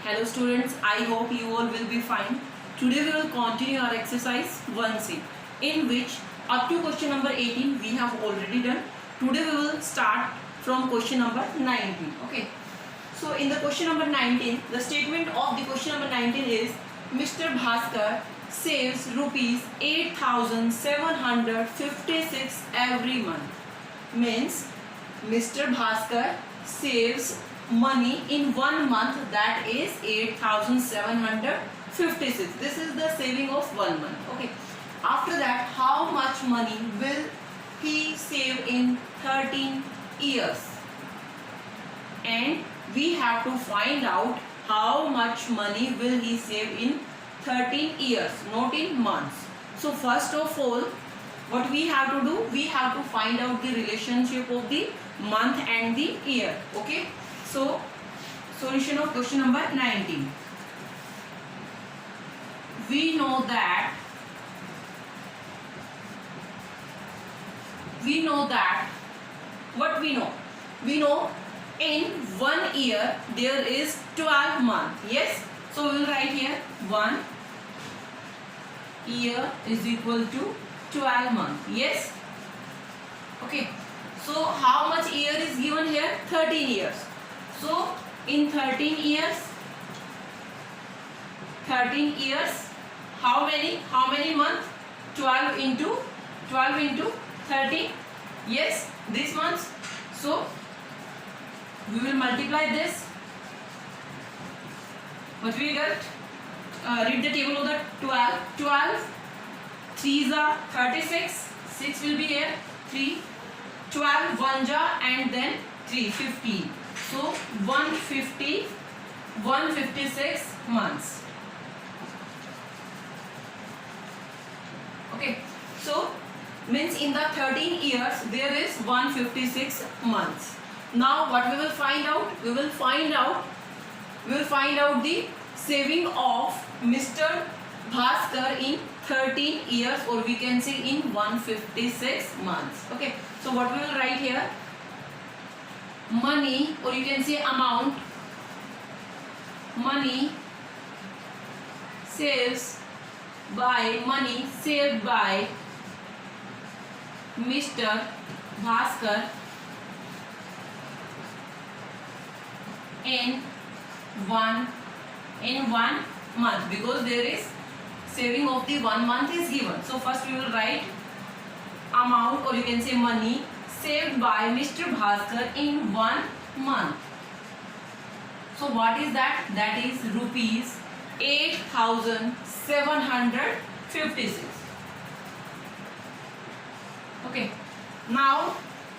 Hello students, I hope you all will be fine. Today we will continue our exercise 1C, in which up to question number 18 we have already done. Today we will start from question number 19. Okay. So in the question number 19, the statement of the question number 19 is Mr. Bhaskar saves rupees 8,756 every month. Means Mr. Bhaskar saves money in 1 month, that is 8,756. This is the saving of 1 month. Okay. After that, how much money will he save in 13 years? And we have to find out how much money will he save in 13 years, not in months. So first of all, what we have to do, we have to find out the relationship of the month and the year. Okay. So solution of question number 19. We know that what we know? We know in 1 year there is 12 months. Yes. So we will write here 1 year is equal to 12 months. Yes. Okay. So how much year is given here? 13 years. So in 13 years, how many months? 12 into 13. Yes, this months. So we will multiply this. What we got? Read the table of the 12. 12 3s are 36. 6 will be here. 3. 12 1s are and then 3 15. So 156 months. Okay. So means in the 13 years there is 156 months. Now what we will find out? We will find out the saving of Mr. Bhaskar in 13 years, or we can say in 156 months. Okay. So what we will write here? Money, or you can say amount, money saved by Mr. Bhaskar in one month, because there is saving of the 1 month is given. So first we will write amount, or you can say money saved by Mr. Bhaskar in 1 month. So what is that? That is rupees 8,756. Okay. Now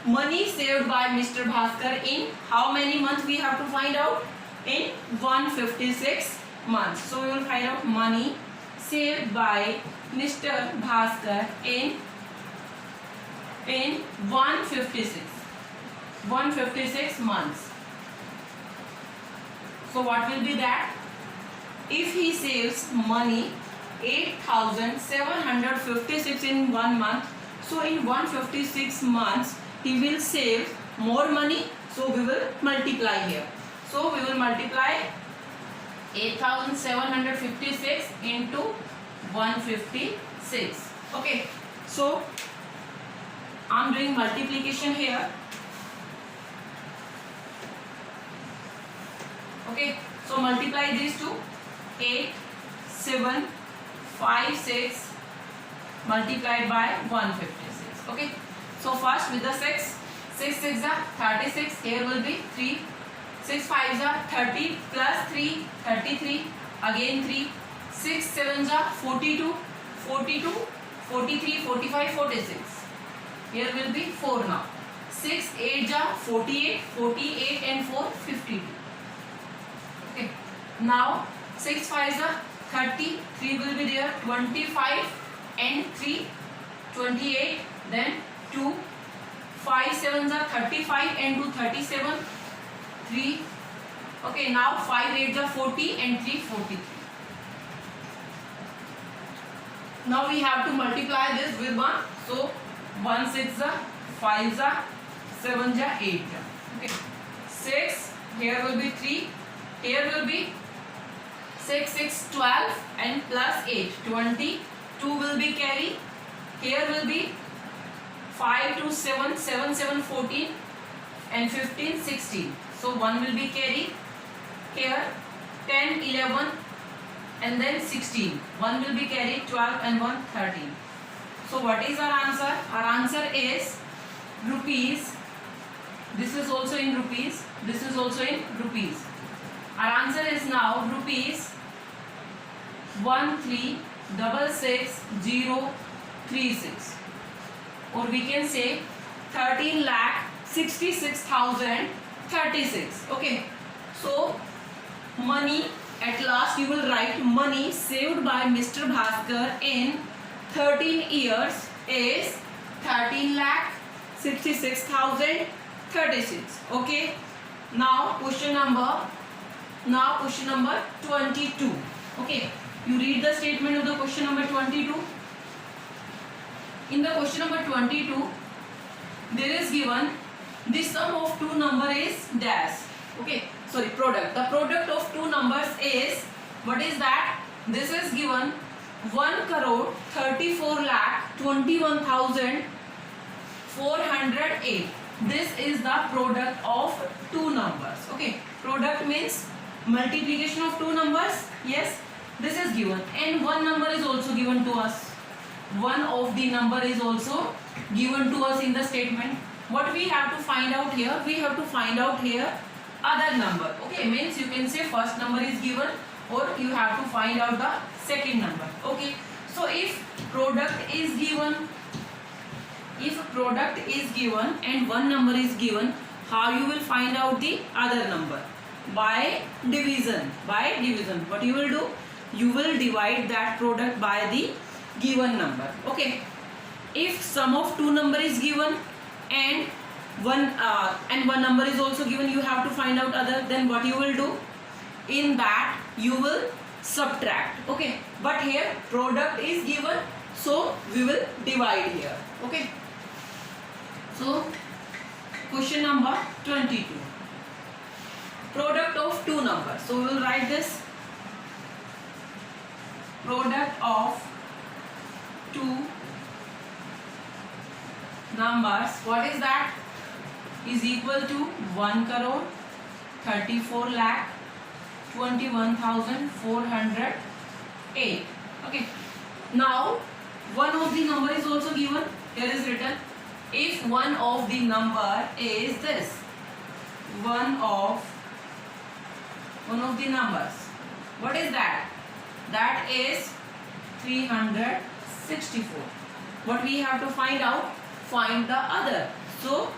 money saved by Mr. Bhaskar in how many months we have to find out? In 156 months. So we will find out money saved by Mr. Bhaskar in 156 months. So what will be that? If he saves money 8,756 in 1 month, so in 156 months he will save more money. So we will multiply here. So we will multiply 8,756 into 156. Okay. So I am doing multiplication here. Okay. So multiply these two. 8, 7, 5, 6 multiplied by 156. Okay. So first with the 6. 6 6 are 36. Here will be 3. 6 5s are 30 plus 3, 33. Again 3. 6 7s are 42, 42, 43, 45, 46. Here will be 4 now. 6 8s are 48, 48 and 4 52. Okay. Now 6 5s are 30, 3 will be there, 25 and 3 28, then 2, 5 7s are 35 and 2 37, 3. Okay, now 5 8s are 40 and 3 43. Now we have to multiply this with 1. So 1 6 are 5 are 7 are 8. Okay. 6, here will be 3, here will be 6, 6, 12 and plus 8, 20. 2 will be carry. Here will be 5, 2, 7, 7, 7, 14 and 15, 16. So 1 will be carry. Here 10, 11 and then 16. 1 will be carry, 12 and 1, 13. So what is our answer? Our answer is rupees. This is also in rupees. This is also in rupees. Our answer is now rupees 13,66,036, or we can say 13,66,036. Okay. So money, at last you will write money saved by Mr. Bhaskar in 13 years is 13,66,036. Okay. Now question number 22. Okay. You read the statement of the question number 22. In the question number 22, there is given the sum of two numbers is dash. Okay. Sorry, product. The product of two numbers is, what is that? This is given 1,34,21,408. This is the product of two numbers. Okay. Product means multiplication of two numbers. Yes. This is given, and one number is also given to us. One of the number is also given to us in the statement. What we have to find out here? We have to find out here other number. Okay, means you can say first number is given, or you have to find out the second number. Okay, so if product is given, and one number is given, how you will find out the other number? By division. What you will do? You will divide that product by the given number. Okay. If sum of two number is given and one number is also given, you have to find out other. Then what you will do? In that you will subtract. Okay. But here product is given, so we will divide here. Okay. So question number 22. Product of two numbers. So we will write this. Product of two numbers, what is that? Is equal to 1,34,21,408. Okay. Now one of the number is also given. Here is written, if one of the number is this, one of the numbers, what is that? That is 364. What we have to find out? Find the other. So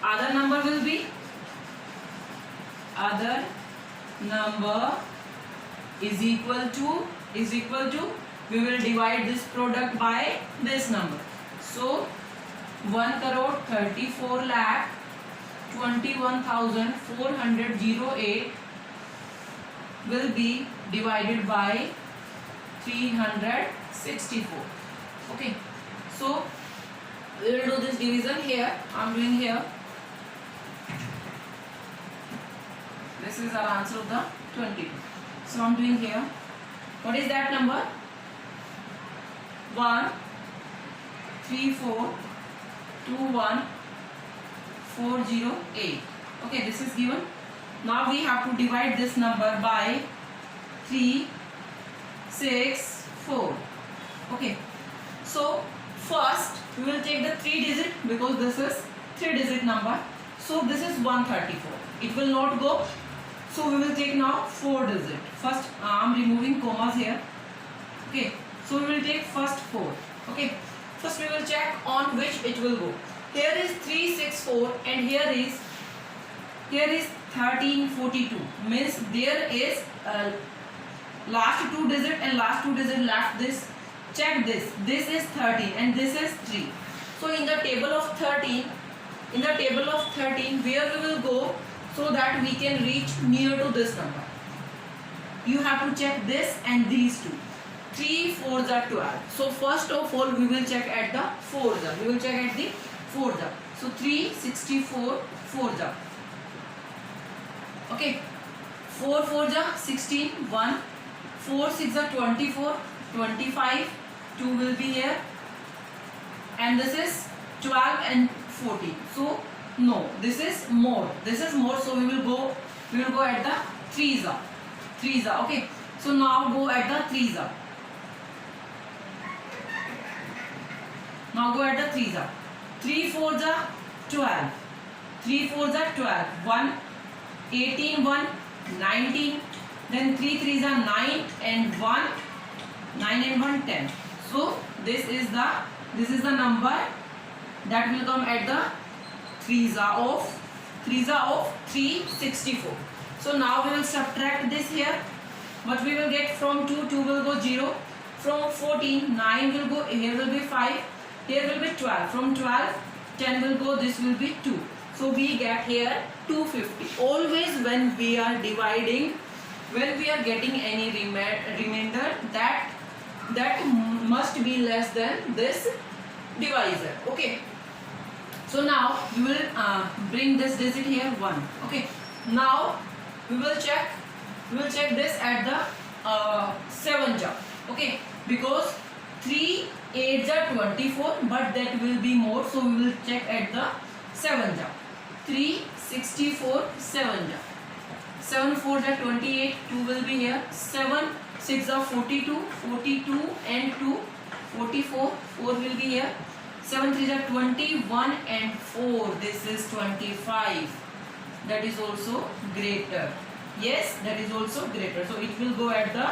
other number will be, other number is equal to, we will divide this product by this number. So 1,34,21,408 will be divided by 364. Okay. So we will do this division here. I am doing here. This is our answer of the 22. So I am doing here. What is that number? 1,34,21,408. Okay, this is given. Now we have to divide this number by 364. Okay. So first we will take the 3 digit, because this is 3 digit number. So this is 134. It will not go. So we will take now 4 digit. First I am removing commas here. Okay. So we will take first 4. Okay. First we will check on which it will go. Here is 364 and here is 1342. Means there is last 2 digit and last 2 digit left. This, check this. This is 13 and this is 3. So in the table of 13, where we will go so that we can reach near to this number? You have to check this and these two. 3 4s are 12. So first of all we will check at the 4s. We will check at the 4s. So 364 4s. Okay. 4 4s 16, 1 4 6 are 24, 25, 2 will be here, and this is 12 and 14. So no, this is more, so we will go at the 3s. Okay, so now go at the 3s. Now go at the 3s. 3 4s are 12, 3 4s are 12, 1 18, 1 19, then 3 3s are 9 and 1 9 and 1 10. So this is the number that will come at the 3s of 364. So now we will subtract this here. What we will get from 2 will go 0, from 14 9 will go, here will be 5, here will be 12, from 12 10 will go, this will be 2. So we get here 250. Always when we are dividing, when we are getting any remainder, that must be less than this divisor. Okay, so now we will bring this digit here 1. Okay, now we will check this at the 7 job. Okay, because 3 8s are 24, but that will be more, so we will check at the 7 job. 3 64 7 job. 7 4s are 28, 2 will be here, 7 6 are 42, 42 and 2 44, 4 will be here, 7 3s are 21 and 4, this is 25. That is also greater. Yes, that is also greater. So it will go at the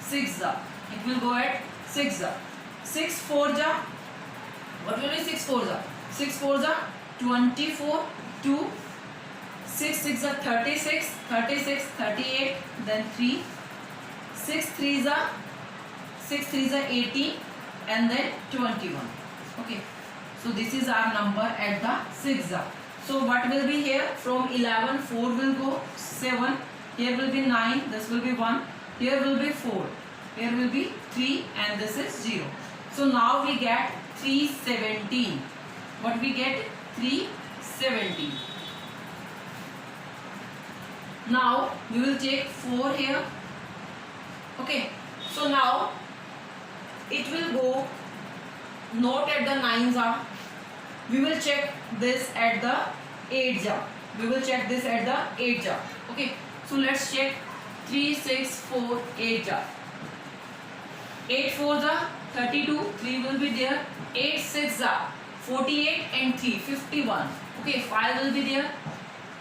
6. It will go at 6. 6 4s are, what will be 6 4s are? 6 4s are 24, 2, 6 6 are 36, 36, 38, then 3, 6 3s are 18 and then 21. Okay, so this is our number at the 6. So what will be here? From 11 4 will go, 7, here will be 9, this will be 1, here will be 4, here will be 3 and this is 0. So now we get 317. What we get? 317. Now we will take 4 here. Okay, so now it will go not at the 9s. We will check this at the 8s. We will check this at the 8s. Okay, so let's check 3 6 4 8. 8 4s are 32, 3 will be there, 8 6 are 48 and 3 51. Okay, 5 will be there,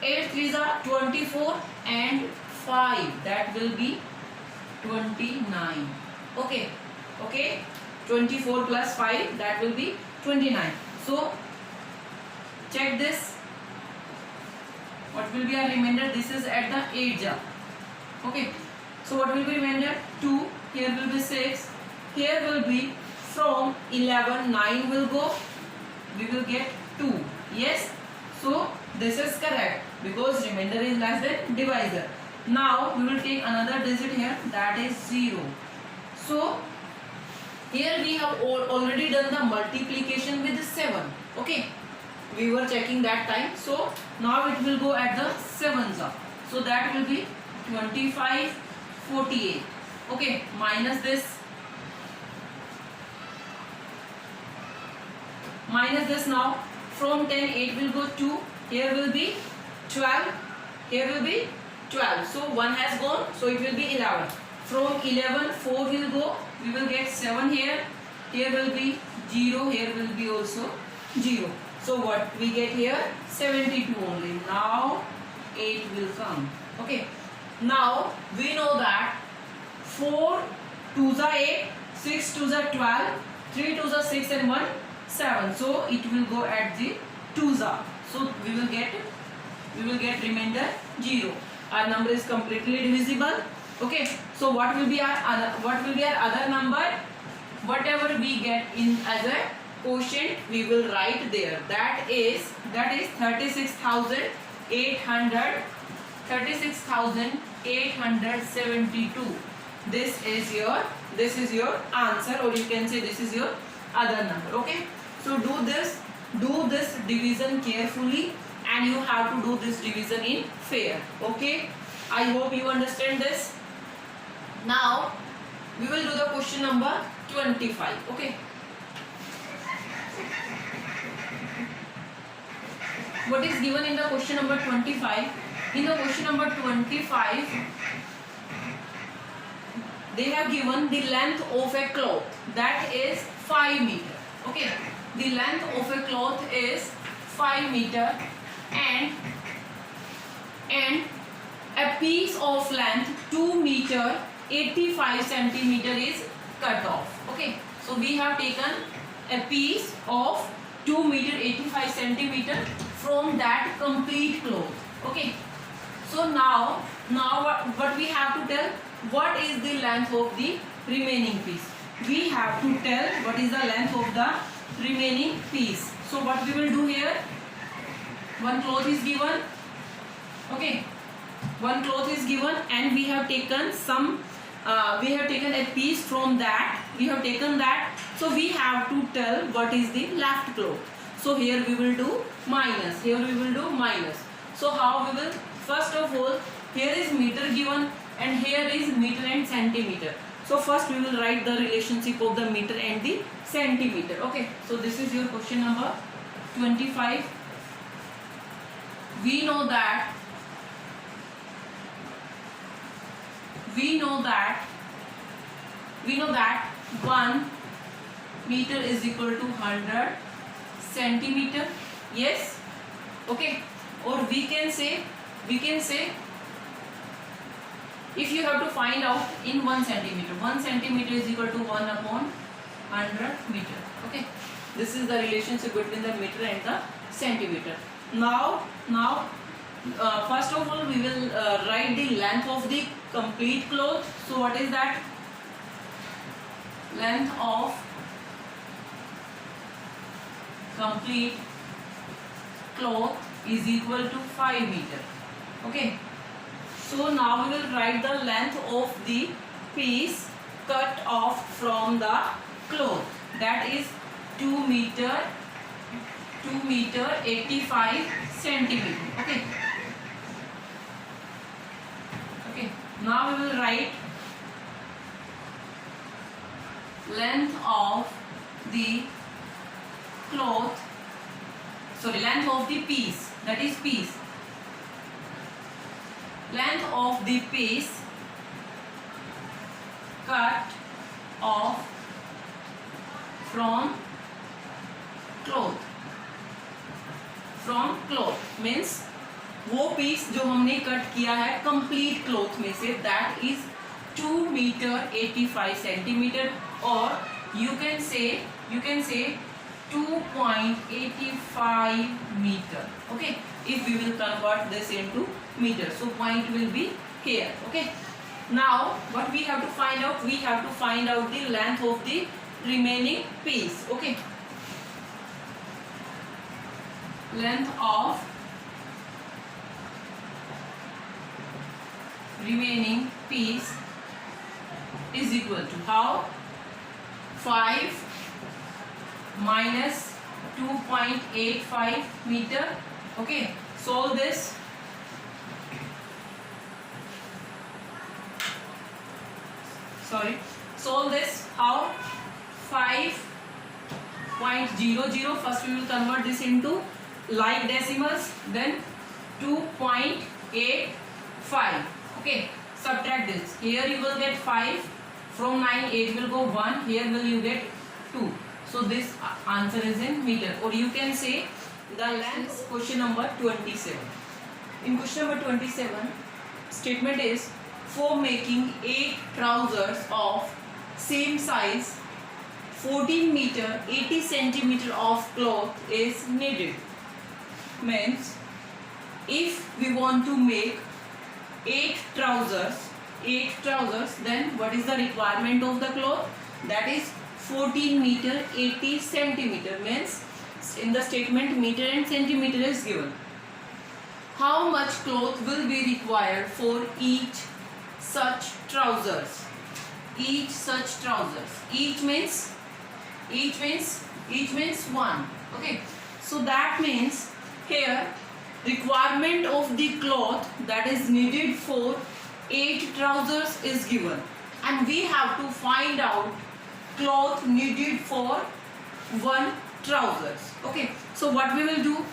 8 3s are 24 and 5, that will be 29. Okay, 24 plus 5, that will be 29. So check this, what will be our remainder? This is at the 8s. Okay, so what will be remainder? 2, here will be 6, here will be, from 11 9 will go, we will get 2. Yes, so this is correct because remainder is less than divisor. Now we will take another digit here, that is 0. So here we have already done the multiplication with 7. Okay, we were checking that time. So now it will go at the 7s. So that will be 25 48. Okay, minus this now, from 10 8 will go 2, here will be 12, here will be 12, so 1 has gone, so it will be 11. From 11 4 will go, we will get 7 here, here will be 0, here will be also 0. So what we get here? 72 only. Now 8 will come. Okay, now we know that 4 2s are 8, 6 2s are 12, 3 2s are 6 and 1 7. So it will go at the 2s. So we will get remainder 0. Our number is completely divisible. Okay, so what will be our other number? Whatever we get in as a quotient, we will write there. That is 36,872. This is your answer, or you can say this is your other number. Okay, so do this division carefully, and you have to do this division in fair. Okay, I hope you understand this. Now we will do the question number 25. Okay, what is given in the question number 25? In the question number 25, they have given the length of a cloth, that is 5 meter. Okay, the length of a cloth is 5 meter, and a piece of length 2 meter 85 centimeter is cut off. Okay, so we have taken a piece of 2 meter 85 centimeter from that complete cloth. Okay, so now what we have to tell, what is the length of the remaining piece. We have to tell what is the length of the remaining piece. So what we will do here, one cloth is given. Okay, one cloth is given, and we have taken some we have taken a piece from that, we have taken that, so we have to tell what is the left cloth. So here we will do minus, here we will do minus. So how we will, first of all, here is meter given and here is meter and centimeter. So first we will write the relationship of the meter and the centimeter. Okay, so this is your question number 25. We know that 1 meter is equal to 100 centimeter. Yes. Okay, or we can say if you have to find out in 1 centimeter, 1 centimeter is equal to 1 upon 100 meter. Okay, this is the relationship between the meter and the centimeter. Now first of all we will write the length of the complete cloth. So what is that? Length of complete cloth is equal to 5 meter. Okay, so now we will write the length of the piece cut off from the cloth, that is 2 meter 85 centimeter. Okay, now we will write length of the cloth, sorry, length of the piece, that is piece, length of the piece cut off from cloth. From cloth means वो piece जो हमने cut किया है complete cloth में से, that is 2 metre 85 centimetre, और you can say 2.85 meter. Okay, if we will convert this into meter, so point will be here. Okay, now what we have to find out, we have to find out the length of the remaining piece. Okay, length of remaining piece is equal to how? 5 minus 2.85 meter. Okay, solve this. Solve this. How? 5.00. First we will convert this into like decimals, then 2.85. Okay, subtract this. Here you will get 5 from 9, 8 will go 1, here will you get 2. So this answer is in meter, or you can say the length. Question number 27. In question number 27, statement is, for making 8 trousers of same size, 14 meter 80 centimeter of cloth is needed. Means if we want to make 8 trousers, then what is the requirement of the cloth? That is 14 meter 80 centimeter. Means in the statement meter and centimeter is given. How much cloth will be required for each such trousers? Each such trousers. Each means 1. Okay, so that means here requirement of the cloth that is needed for 8 trousers is given, and we have to find out cloth needed for 1 trousers. Okay, so what we will do,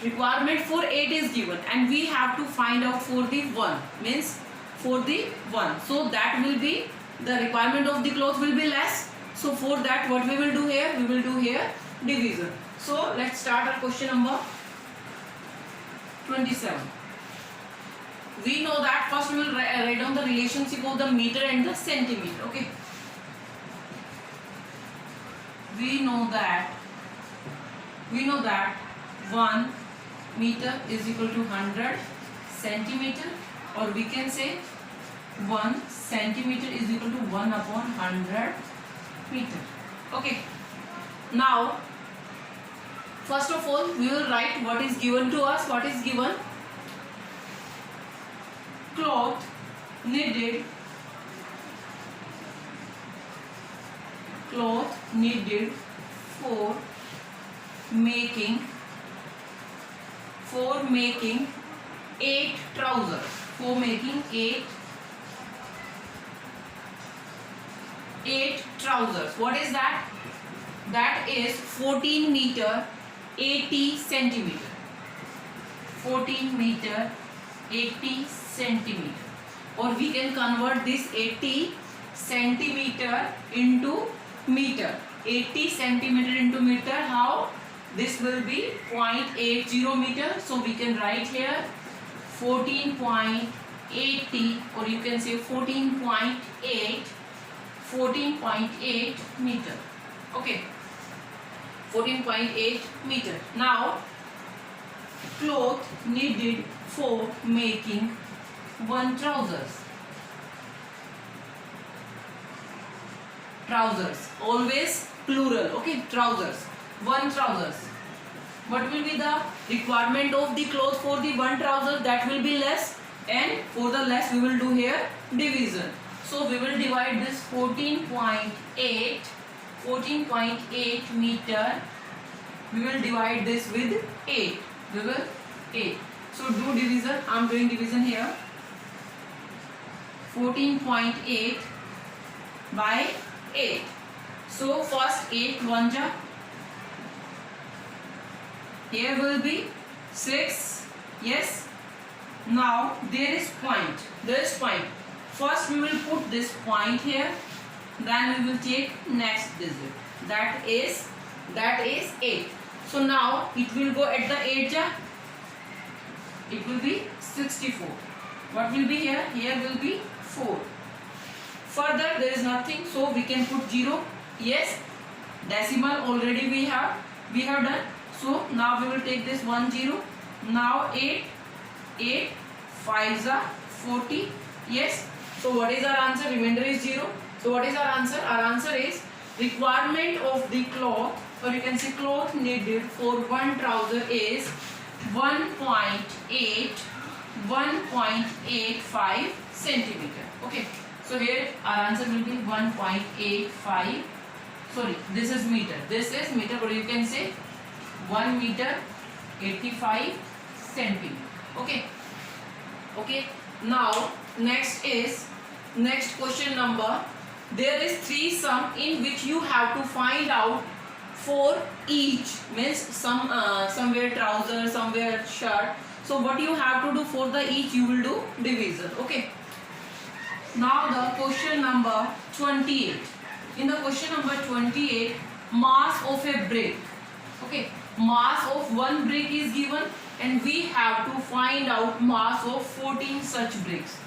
requirement for 8 is given and we have to find out for the 1, means for the 1, so that will be the requirement of the cloth will be less. So for that what we will do here, we will do here division. So let's start our question number 27. We know that first we will write down the relationship of the meter and the centimeter. Okay, we know that 1 meter is equal to 100 centimeter, or we can say 1 centimeter is equal to 1 upon 100 meter. Okay, now first of all we will write what is given to us. What is given? Cloth needed for making 8 trousers. For making 8 trousers. What is that? That is 14 meter 80 centimeter. 14 meter 80 centimeter, or we can convert this 80 centimeter into meter. 80 centimeter into meter, how? This will be 0.80 meter, so we can write here 14.80, or you can say 14.8 meter. Okay, 14.8 meter. Now cloth needed for making 1 trousers. Trousers, always plural. Okay, trousers, 1 trousers. What will be the requirement of the cloth for the 1 trouser? That will be less, and for the less we will do here division. So we will divide this 14.8 meter, we will divide this with 8. We will 8. So do division. I am doing division here. 14.8 by 8. So first 8 1 ja. Here will be 6. Yes. Now there is point. There is point. First we will put this point here. Then we will take next digit. That is 8. So now it will go at the 8 ja. It will be 64. What will be here? Here will be 4. Further there is nothing, so we can put 0. Yes, decimal already we have done. So now we will take this 1 0. Now 8 5s are 40. Yes. So what is our answer? Remainder is 0. So what is our answer? Our answer is requirement of the cloth, or you can say cloth needed for 1 trouser is 1.85 centimeter. Okay, so here our answer will be 1.85. Sorry, this is meter. This is meter, or you can say 1 meter 85 centimeter. Okay. Okay. Now next question number. There is 3 sum in which you have to find out for each, means somewhere trouser, somewhere shirt. So what you have to do for the each, you will do division. Okay. Now the question number 28. In the question number 28, mass of a brick. Okay, mass of 1 brick is given and we have to find out mass of 14 such bricks.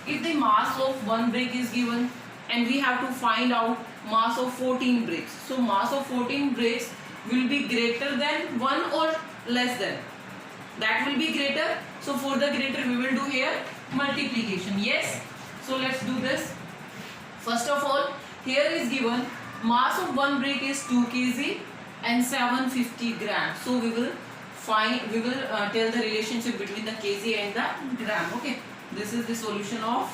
If the mass of 1 brick is given and we have to find out mass of 14 bricks, so mass of 14 bricks will be greater than 1 or less than? That will be greater. So for the greater we will do here multiplication. Yes. So let's do this. First of all, here is given mass of 1 brick is 2 kg and 750 grams. So we will tell the relationship between the kg and the gram. Okay, this is the solution of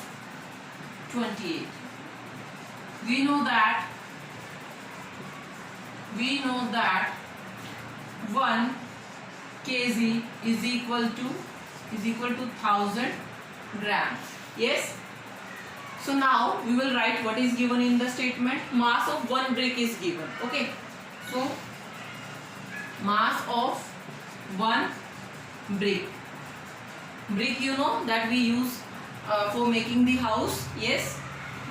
28. We know that 1 kg is equal to 1000 grams. Yes. So now we will write what is given in the statement. Mass of one brick is given. Okay. So mass of one brick. Brick, you know, that we use for making the house. Yes.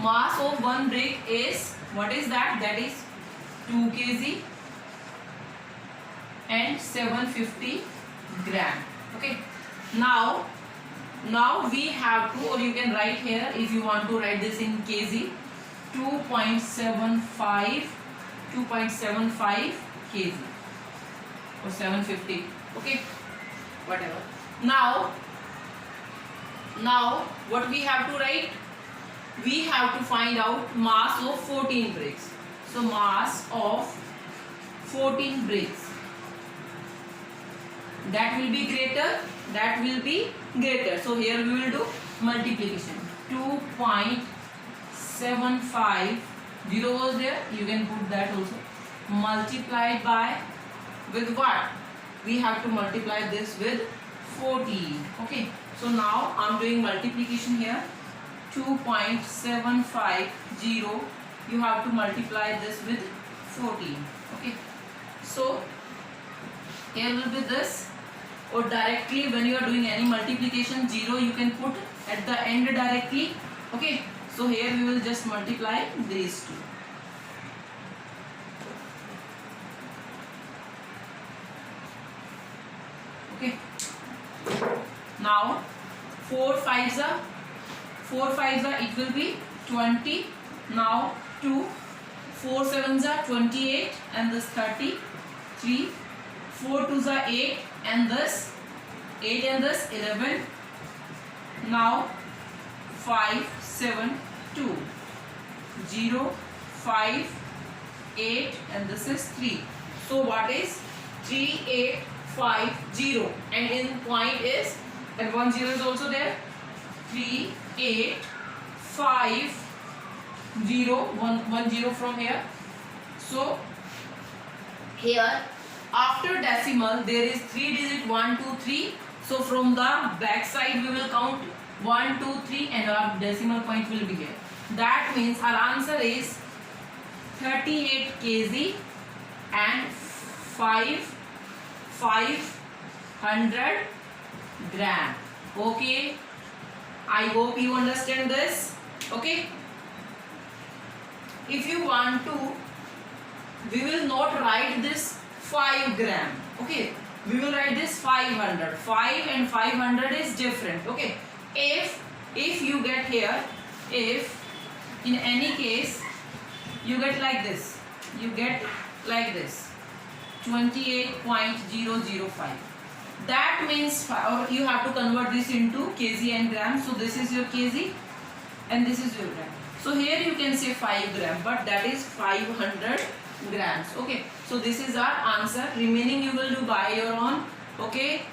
Mass of one brick is, what is that? That is 2 kg and 750 gram. Okay. Now we have to, or you can write here if you want to write this in kg, 2.75 kg or 750. Okay, whatever. Now what we have to write? We have to find out mass of 14 bricks. So mass of 14 bricks, that will be greater, that will be greater. So here we will do multiplication. 2.75, 0 was there, you can put that also, multiplied by, with what? We have to multiply this with 14. Okay, so now I am doing multiplication here. 2.750, you have to multiply this with 14. Okay, so here will be this, or directly when you are doing any multiplication, 0 you can put at the end directly. Okay, so here we will just multiply these two. Okay, now 4 5s are, it will be 20. Now 2, 4 7s are 28 and this 33. 4 2s are 8 and this 8 and this 11. Now 5 7 2, 0 5 8 and this is 3. So what is 3850, and in point is, and 1 0 is also there. 3850, 1 0 from here. So here after decimal there is 3 digit 1 2 3. So from the back side we will count 1 2 3 and our decimal point will be here. That means our answer is 38 kg and 500 gram. Okay, I hope you understand this. Okay, if you want to, we will not write this 5 gram. Okay, we will write this 500. 5 and 500 is different. Okay, if you get here, if in any case you get like this, 28.005, that means, or you have to convert this into kg and gram. So this is your kg and this is your gram. So here you can say 5 gram, but that is 500 grams. Okay, so this is our answer. Remaining you will do by your own. Okay,